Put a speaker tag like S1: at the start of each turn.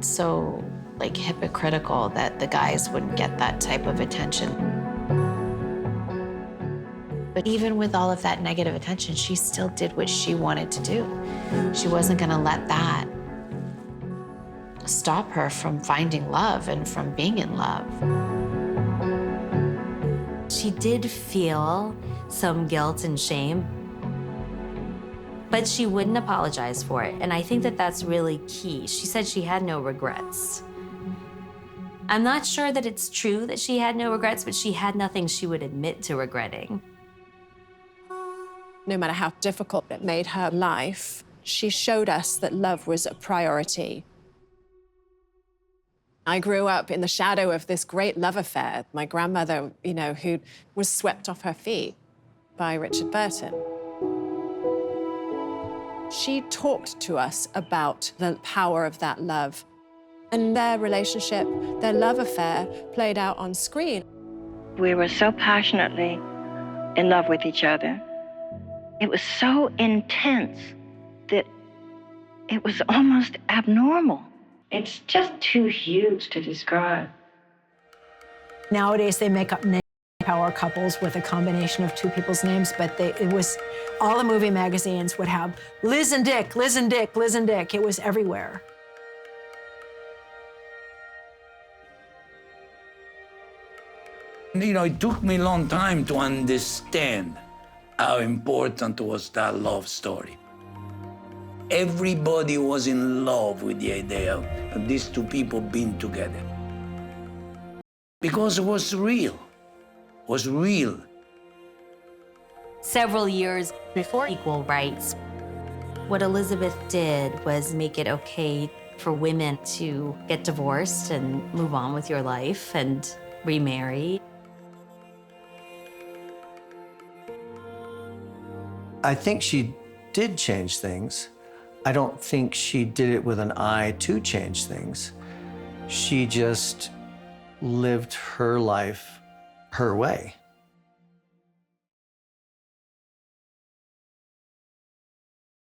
S1: it so like hypocritical that the guys wouldn't get that type of attention. But even with all of that negative attention, she still did what she wanted to do. She wasn't gonna let that stop her from finding love and from being in love.
S2: She did feel some guilt and shame, but she wouldn't apologize for it. And I think that that's really key. She said she had no regrets. I'm not sure that it's true that she had no regrets, but she had nothing she would admit to regretting.
S3: No matter how difficult it made her life, she showed us that love was a priority. I grew up in the shadow of this great love affair. My grandmother, who was swept off her feet by Richard Burton. She talked to us about the power of that love. And their relationship, their love affair, played out on screen.
S4: We were so passionately in love with each other. It was so intense that it was almost abnormal. It's just too huge to describe.
S5: Nowadays, they make up name power couples with a combination of two people's names, but it was, all the movie magazines would have Liz and Dick, Liz and Dick, Liz and Dick. It was everywhere.
S6: It took me a long time to understand how important was that love story. Everybody was in love with the idea of these two people being together. Because it was real. It was real.
S2: Several years before equal rights, what Elizabeth did was make it okay for women to get divorced and move on with your life and remarry.
S7: I think she did change things. I don't think she did it with an eye to change things. She just lived her life her way.